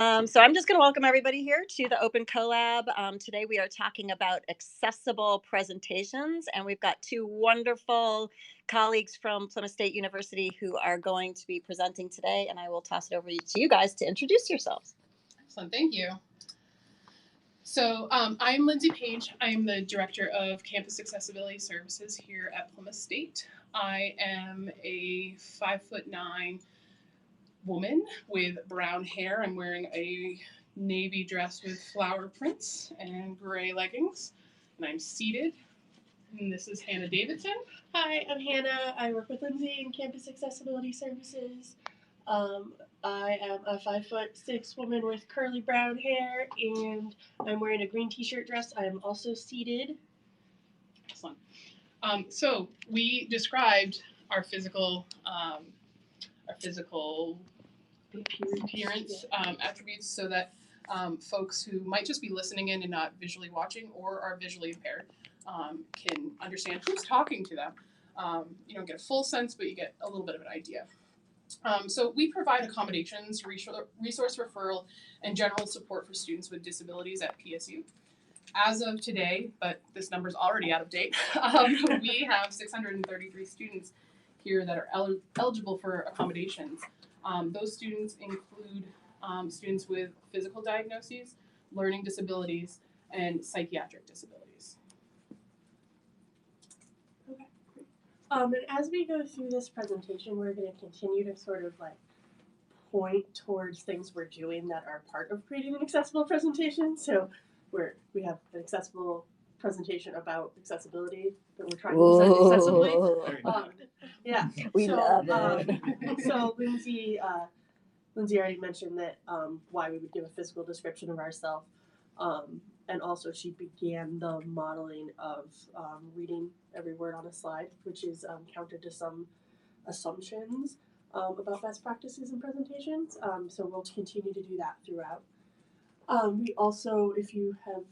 So I'm just going to welcome everybody here to the Open Collab. Today we are talking about accessible presentations, and we've got two wonderful colleagues from Plymouth State University who are going to be presenting today, and I will toss it over to you guys to introduce yourselves. Excellent, thank you. So I'm Lindsay Page. I'm the Director of Campus Accessibility Services here at Plymouth State. I am a 5'9" woman with brown hair. I'm wearing a navy dress with flower prints and gray leggings, and I'm seated. And this is Hannah Davidson. Hi, I'm Hannah. I work with Lindsay in Campus Accessibility Services. I am a 5'6" woman with curly brown hair, and I'm wearing a green t-shirt dress. I am also seated. Excellent. So we described our physical appearance attributes so that folks who might just be listening in and not visually watching or are visually impaired can understand who's talking to them. You don't get a full sense, but you get a little bit of an idea. So we provide accommodations, resource referral, and general support for students with disabilities at PSU. As of today, but this number is already out of date, we have 633 students here that are eligible for accommodations. Those students include students with physical diagnoses, learning disabilities, and psychiatric disabilities. Okay. And as we go through this presentation, we're going to continue to sort of like point towards things we're doing that are part of creating an accessible presentation. So we have an accessible presentation about accessibility that we're trying to present accessibly. Yeah, we love it. So Lindsay already mentioned that why we would give a physical description of ourselves, and also she began the modeling of reading every word on a slide, which is counter to some assumptions about best practices in presentations. So we'll continue to do that throughout. We also, if you have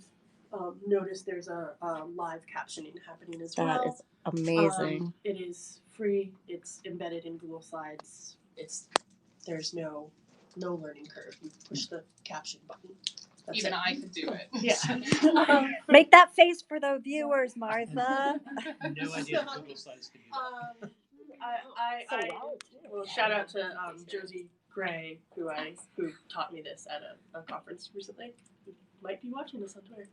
noticed, there's a live captioning happening as well. That is amazing. It is free. It's embedded in Google Slides. There's no learning curve. You push the caption button. That's Even it. I could do it. Yeah. Make that face for the viewers, Martha. No idea what Google Slides can do that. Well, shout out to Josie Gray, who taught me this at a conference recently. You might be watching this on Twitter.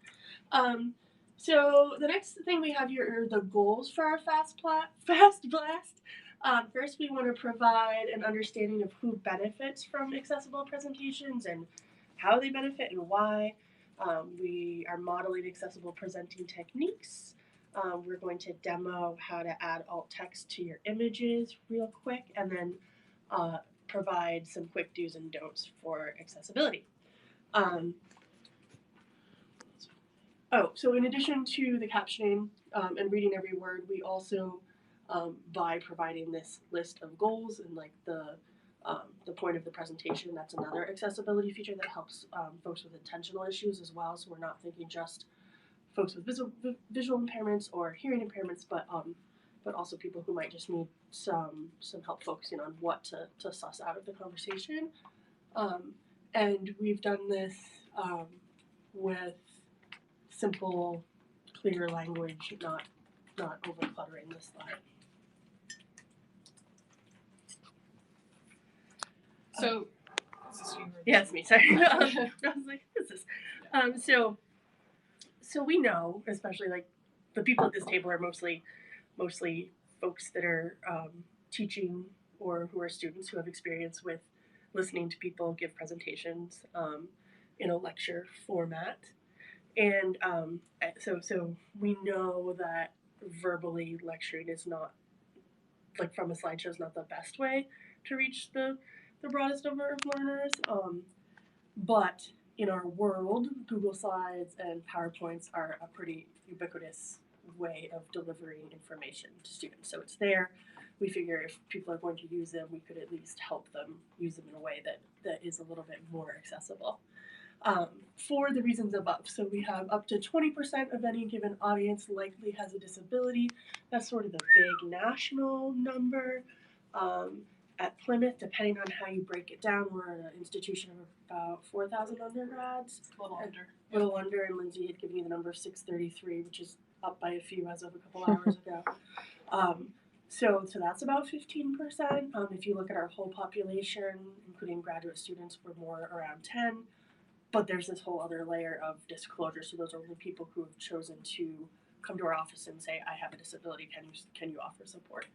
So the next thing we have here are the goals for our Fast Blast. First, we want to provide an understanding of who benefits from accessible presentations and how they benefit and why. We are modeling accessible presenting techniques. We're going to demo how to add alt text to your images real quick, and then provide some quick do's and don'ts for accessibility. So in addition to the captioning and reading every word, we also, by providing this list of goals and like the point of the presentation, that's another accessibility feature that helps folks with attentional issues as well. So we're not thinking just folks with visual impairments or hearing impairments, but also people who might just need some help focusing on what to suss out of the conversation. And we've done this with simple, clear language, not over-cluttering the slide. So, yeah, it's me. Sorry. I was like, what is this? So we know, especially like the people at this table are mostly folks that are teaching or who are students who have experience with listening to people give presentations in a lecture format. And so we know that verbally lecturing is not, like from a slideshow, is not the best way to reach the broadest number of learners. But in our world, Google Slides and PowerPoints are a pretty ubiquitous way of delivering information to students. So it's there. We figure if people are going to use them, we could at least help them use them in a way that is a little bit more accessible. For the reasons above. So we have up to 20% of any given audience likely has a disability. That's sort of the big national number. at Plymouth, depending on how you break it down, we're an institution of about 4,000 undergrads. A little under. A little under, and Lindsay had given you the number 633, which is up by a few as of a couple hours ago. So that's about 15%. If you look at our whole population, including graduate students, we're more around 10. But there's this whole other layer of disclosure. So those are only people who have chosen to come to our office and say, "I have a disability. Can you offer support?"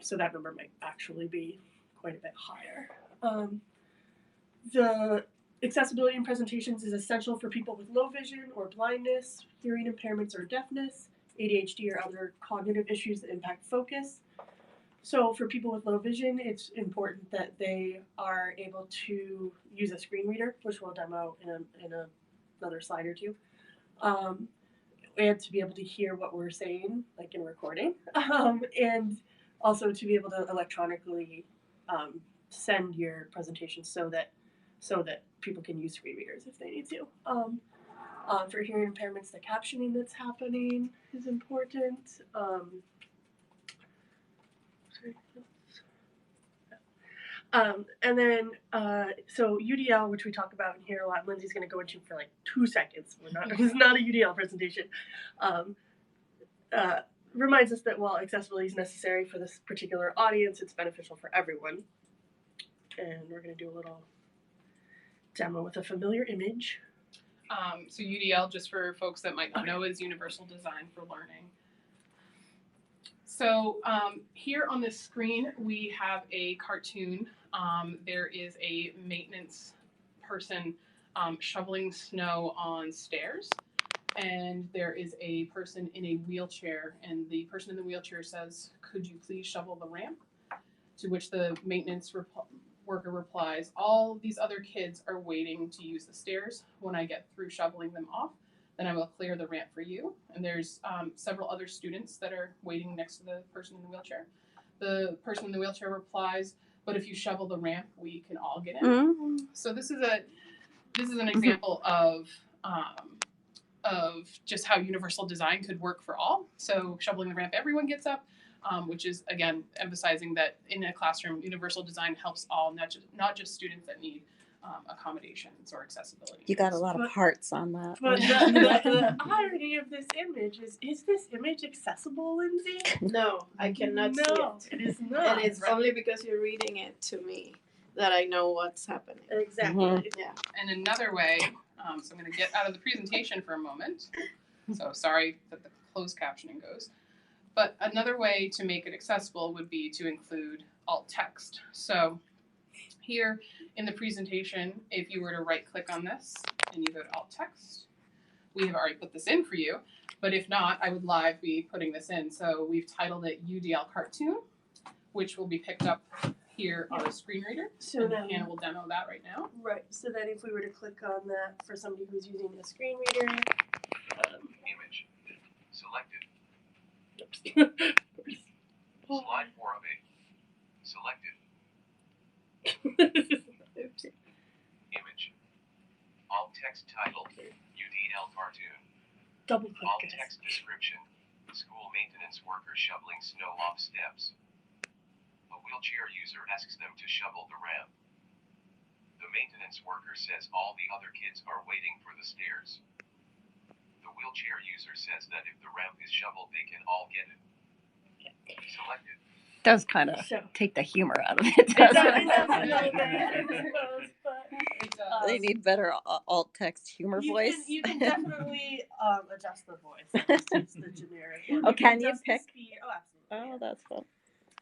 So that number might actually be quite a bit higher. The accessibility in presentations is essential for people with low vision or blindness, hearing impairments or deafness, ADHD or other cognitive issues that impact focus. So for people with low vision, it's important that they are able to use a screen reader, which we'll demo in another slide or two, and to be able to hear what we're saying, like in recording, and also to be able to electronically send your presentation so that people can use screen readers if they need to. For hearing impairments, the captioning that's happening is important. And then, so UDL, which we talk about in here a lot, Lindsay's going to go into for like 2 seconds. It's not a UDL presentation. Reminds us that while accessibility is necessary for this particular audience, it's beneficial for everyone. And we're going to do a little demo with a familiar image. So UDL, just for folks that might not know, is Universal Design for Learning. So here on this screen, we have a cartoon. There is a maintenance person shoveling snow on stairs. And there is a person in a wheelchair, and the person in the wheelchair says, "Could you please shovel the ramp?" To which the maintenance worker replies, "All these other kids are waiting to use the stairs. When I get through shoveling them off, then I will clear the ramp for you." And there's several other students that are waiting next to the person in the wheelchair. The person in the wheelchair replies, "But if you shovel the ramp, we can all get in." Mm-hmm. So this is an example of just how universal design could work for all. So shoveling the ramp, everyone gets up, which is, again, emphasizing that in a classroom, universal design helps all, not just students that need accommodations or accessibility. You got a lot of hearts on that. But the irony of this image is this image accessible, Lindsay? No, I cannot see it. It is not. And it's only because you're reading it to me that I know what's happening. Exactly. Mm-hmm. Yeah. And another way, so I'm going to get out of the presentation for a moment. So sorry that the closed captioning goes. But another way to make it accessible would be to include alt text. So here in the presentation, if you were to right click on this and you go to alt text, we have already put this in for you. But if not, I would live be putting this in. So we've titled it UDL Cartoon, which will be picked up here on a screen reader. So then Hannah will demo that right now. Right. So then if we were to click on that for somebody who's using a screen reader. Image. Selected. Slide 4 of 8. Selected. Oops. Image. Alt text titled UDL Cartoon. Double click. Alt text description. School maintenance worker shoveling snow off steps. A wheelchair user asks them to shovel the ramp. The maintenance worker says all the other kids are waiting for the stairs. The wheelchair user says that if the ramp is shoveled, they can all get it. Selected. Does kind of take the humor out of it. They need better alt text humor voice. You can definitely adjust the voice. It's the generic one. Oh, can you pick? Oh, absolutely. Oh, that's fun.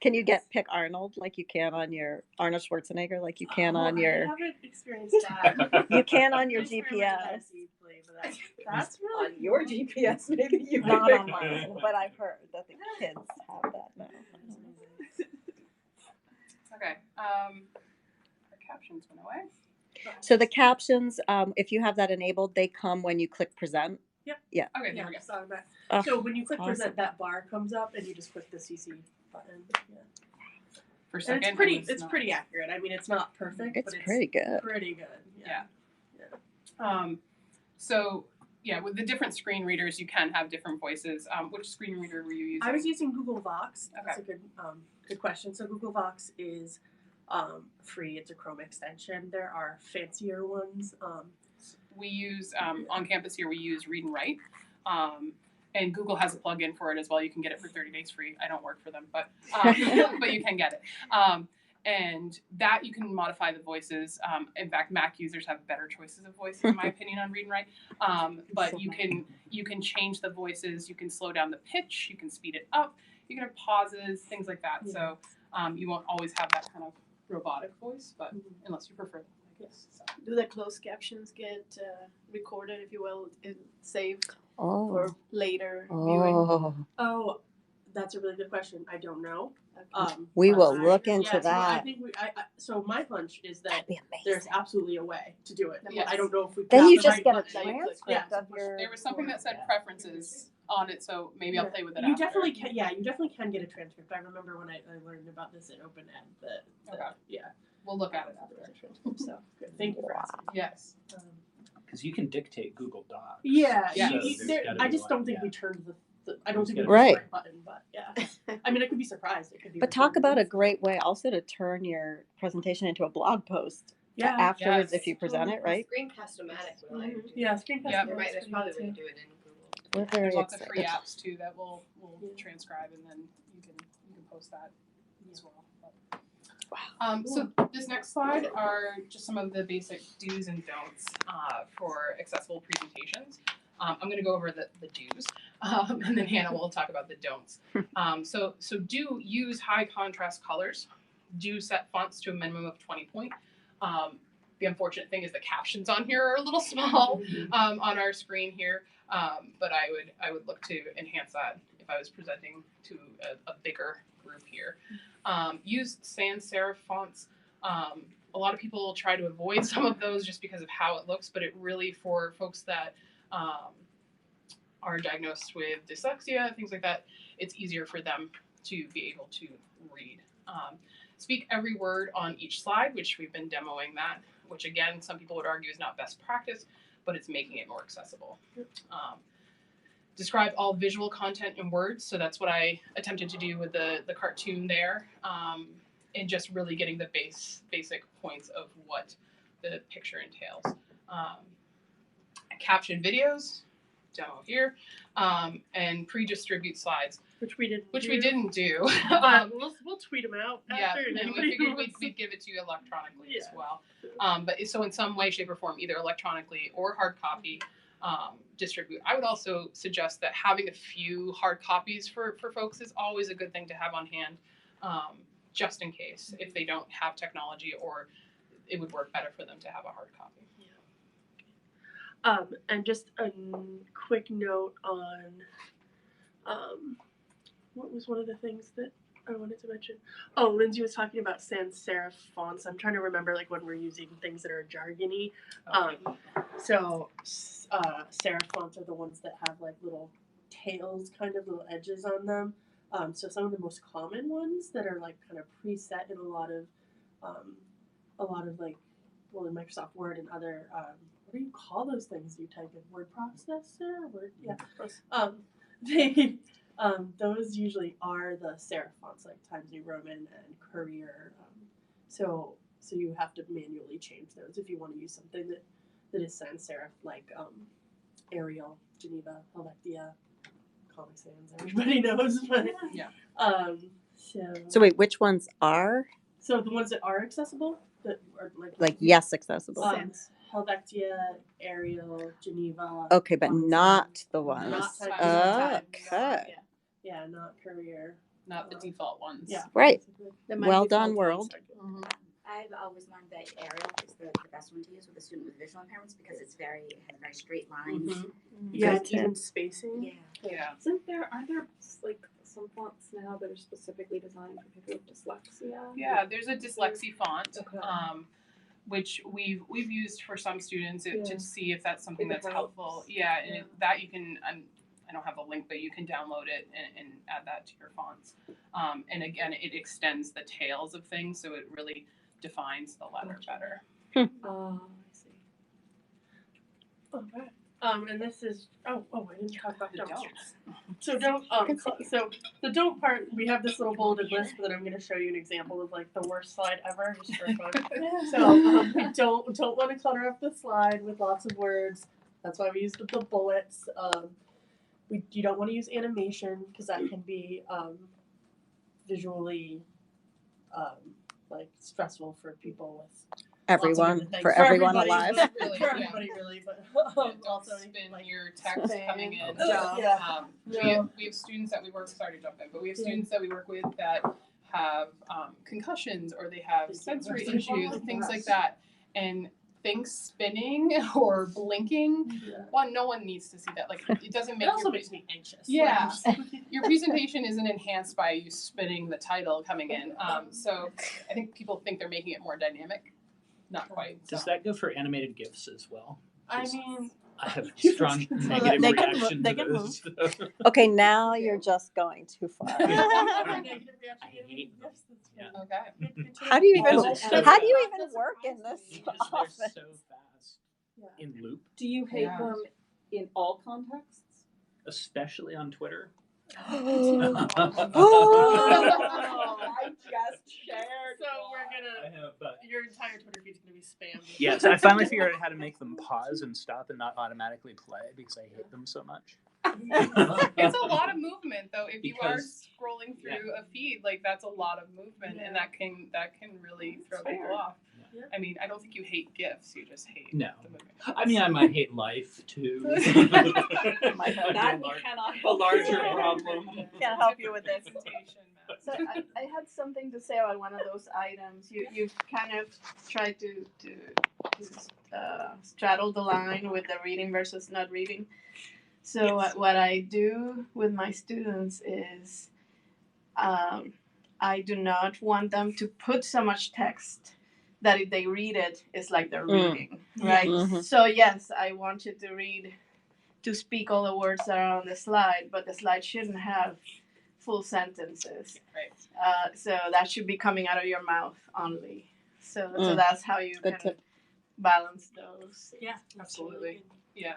Can you pick Arnold like you can on your Arnold Schwarzenegger like you can on your? I haven't experienced that. You can on your GPS. That's really On your GPS, maybe you can Not pick on mine, but I've heard that the kids have that now. Okay. Our captions went away. So the captions, if you have that enabled, they come when you click present. Yep. Yeah. Okay, there we go. Saw that. Oh, So when you click awesome. present, that bar comes up, and you just click the CC button. Yeah. For a And second, it's pretty accurate. I mean, it's not perfect, It's but pretty good. Pretty good. Yeah. So yeah, with the different screen readers, you can have different voices. Which screen reader were you using? I was using Google Vox. Okay. That's a good question. So Google Vox is free. It's a Chrome extension. There are fancier ones. We use on campus here. We use Read and Write, and Google has a plugin for it as well. You can get it for 30 days free. I don't work for them, but but you can get it. And that you can modify the voices. In fact, Mac users have better choices of voices, in my opinion, on Read and Write. But you can change the voices. You can slow down the pitch. You can speed it up. You can have pauses, things like that. Yeah. So you won't always have that kind of robotic voice, but unless you prefer them, I guess. So. Do the closed captions get recorded, if you will, and saved Oh. for later viewing? Oh, that's a really good question. I don't know. We but will look into so I that. think so my hunch is that That'd be there's amazing. absolutely a way to do it. Yes. I don't know if we. Then have you the just right get a button. transcript Yeah. of your. There was something that said Yeah. preferences on it, so maybe I'll play with it You after. definitely can. Yeah, you definitely can get a transcript. I remember when I learned about this at Open Ed. Okay. Yeah. We'll look at it after. So good. Thank you for asking. Yes. Because you can dictate Google Docs. Yeah. Yeah. you- So there- there's gotta I be just like- don't think yeah. we turned the. I don't think we There's pushed gotta be- the right button, but yeah. I mean, I could be surprised. It could be. But talk recorded. about a great way also to turn your presentation into a blog post Yeah. afterwards Yes. if you present it, right? Screencast-O-Matic will let you do Yeah. Screencast. Yeah. that. There's probably a way to do it in Google. We're very There's lots of free excited. apps too that will Yeah. transcribe, and then you can post that as well. But, Wow. so this next slide are just some of the basic do's and don'ts for accessible presentations. I'm going to go over the do's, and then Hannah will talk about the don'ts. So do use high contrast colors. Do set fonts to a minimum of 20 point. The unfortunate thing is the captions on here are a little small on our screen here, but I would look to enhance that if I was presenting to a bigger group here. Use sans serif fonts. A lot of people try to avoid some of those just because of how it looks, but it really, for folks that are diagnosed with dyslexia, things like that, it's easier for them to be able to read. Speak every word on each slide, which we've been demoing that, which again, some people would argue is not best practice, but it's making it more accessible. Describe all visual content in words, so that's what I attempted to do with the cartoon there, and just really getting the basic points of what the picture entails. Caption videos, demo here, and pre-distribute slides, Which we didn't. which we didn't do. But we'll tweet them out Yeah, after. and we anybody figured wants we'd give it to you electronically as Yeah. well. But so in some way, shape, or form, either electronically or hard copy, distribute. I would also suggest that having a few hard copies for folks is always a good thing to have on hand, just in case if they don't have technology, or it would work better for them to have a hard copy. And just a quick note on what was one of the things that I wanted to mention? Oh, Lindsay was talking about sans serif fonts. I'm trying to remember like when we're using things that are jargony. So serif fonts are the ones that have like little tails, kind of little edges on them. So some of the most common ones that are like kind of preset in a lot of like, well, in Microsoft Word and other what do you call those things you type in? Word processor? Those usually are the serif fonts, like Times New Roman and Courier. So you have to manually change those if you want to use something that is sans serif, like Arial, Geneva, Helvetia, Comic Sans. Everybody knows, but Yeah. So wait, which ones are So the ones that are accessible, that are like yes accessible? Helvetia, Arial, Geneva. Okay, but Comic not the Sans. ones. Not Times. Okay. Yeah, not Courier. Not the default ones. Yeah. Right. The Well default done, ones world. are good. Mhm. I've always learned that Arial is the best one to use with a student with visual impairments because it has very straight lines. Mhm. Yeah, Good and even tip. spacing. Yeah. Yeah. Aren't there like some fonts now that are specifically designed for people with dyslexia? Yeah, there's a dyslexia font, Okay. which we've used for some students Yeah. to see if that's something If it that's helpful. helps. Yeah, and that you can. I don't have a link, but you can download it and add that to your fonts. And again, it extends the tails of things, so it really defines the letter better. I see. Okay. And this is I didn't talk about don'ts. So don't so the don't part, we have this little bulleted list, but then I'm going to show you an example of like the worst slide ever, just for fun. So we don't want to clutter up the slide with lots of words. That's why we use the bullets. You don't want to use animation because that can be visually like stressful for people with Everyone, lots of for things. everyone everybody, alive. but- Really, for yeah. everybody, really, but Don't also spin like your text coming in. Yeah. We have students that we work. Sorry to jump in, but we have students that we work with that have concussions or they have sensory issues, things like that, and things spinning or blinking. One, no one needs to see that. Like it doesn't make it also your makes me anxious. Yeah. Your presentation isn't enhanced by you spinning the title coming in. So I think people think they're making it more dynamic. Not quite. Does that go for animated GIFs as well? I mean, I have strong negative they can reaction they to can those. Okay, now you're just going too far. I hate them. Yeah. Okay. How do you Because even it's so how do you fast. even work in this Because office? they're so fast in loop, Do you hate Yeah. them in all contexts? especially on Twitter. I just shared. So we're gonna. I have, Your entire Twitter feed's gonna be spam. yes, I finally figured out how to make them pause and stop and not automatically play because I hate them so much. It's a lot of movement though. If you are Because- scrolling through a feed, like that's a lot of movement, and that can really throw people off. Yeah. I mean, I don't think you hate GIFs. You just hate No. the movement. I mean, I might hate life too. That we cannot a help larger you with. problem. Can't help you with this. Presentation, Matt. So I had something to say about one of those items. You've kind of tried to straddle the line with the reading versus not reading. So what I do with my students is I do not want them to put so much text that if they read it, it's like they're reading, right? Mhm. So yes, I want you to speak all the words that are on the slide, but the slide shouldn't have full sentences. Right. So that should be coming out of your mouth only. So Mm. that's how you Good can tip. balance those. Yeah, Absolutely. Yeah.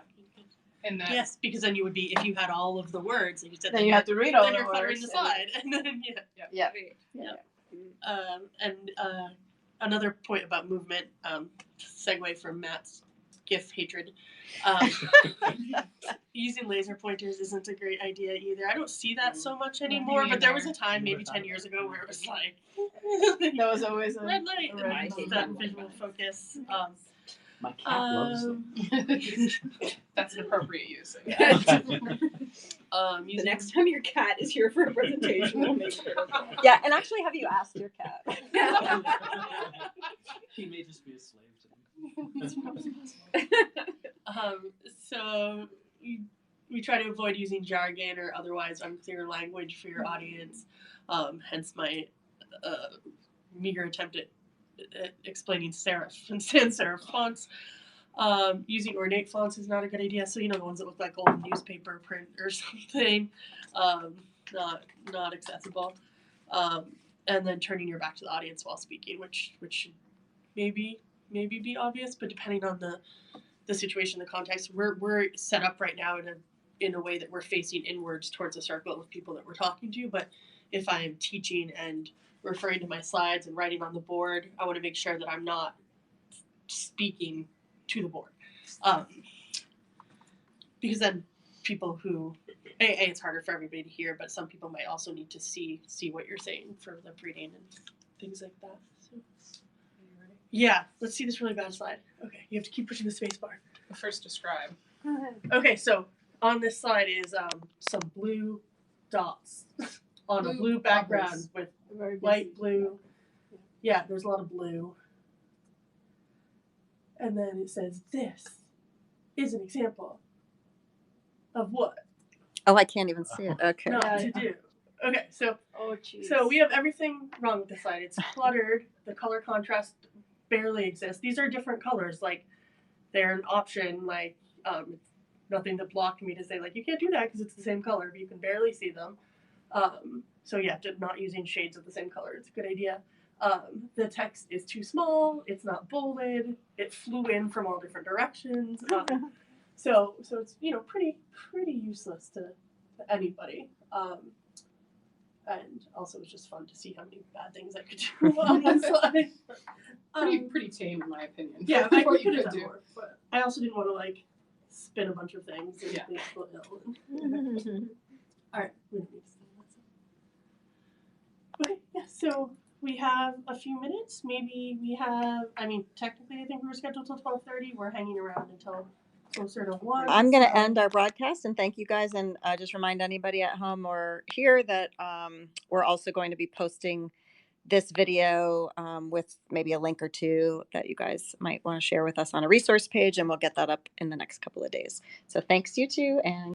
And that Yes, because then you would be, if you had all of the words, like you said, Then you have to read all then the you're cluttering words. the slide, and then Yeah. And another point about movement, segue from Matt's GIF hatred. Using laser pointers isn't a great idea either. I don't see that so much anymore, but there was a time, maybe 10 years ago, where it was like That was always a red light, red and light. that visual focus. My cat loves them. that's an appropriate use. The Using next time your cat is here for a presentation, we'll make sure. Yeah, and actually, have you asked your cat? He may just be a slave to them. So we try to avoid using jargon or otherwise unclear language for your audience. Hence my meager attempt at explaining serif and sans serif fonts. Using ornate fonts is not a good idea. So the ones that look like old newspaper print or something, not accessible. And then turning your back to the audience while speaking, which should maybe be obvious, but depending on the situation, the context, we're set up right now in a way that we're facing inwards towards a circle of people that we're talking to. But if I am teaching and referring to my slides and writing on the board, I want to make sure that I'm not speaking to the board, because then people who it's harder for everybody to hear, but some people might also need to see what you're saying for lip reading and things like that. So, yeah, let's see this really bad slide. Okay, you have to keep pushing the space bar. First describe. Okay, so on this slide is some blue dots on a blue background with light blue. Yeah, there's a lot of blue. And then it says, this is an example of what Oh, I can't even see it. Okay. not to do. Okay, so Oh, jeez. so we have everything wrong with this slide. It's cluttered. The color contrast barely exists. These are different colors. Like, they're an option. Like, nothing to block me to say, like, you can't do that because it's the same color, but you can barely see them. So yeah, not using shades of the same color. It's a good idea. The text is too small. It's not bolded. It flew in from all different directions. So it's pretty useless to anybody. And also it was just fun to see how many bad things I could do on one slide. Pretty tame in my opinion. Yeah, I what you could could do do. more, but I also didn't want to like spin a bunch of things and Yeah. make people ill. All right, we don't need to say that. Okay, yeah. So we have a few minutes. Maybe we have. I mean, technically, I think we were scheduled till 12:30. We're hanging around until closer to 1. I'm going to so- end our broadcast and thank you guys, and just remind anybody at home or here that we're also going to be posting this video with maybe a link or two that you guys might want to share with us on a resource page, and we'll get that up in the next couple of days. So thanks, you two, and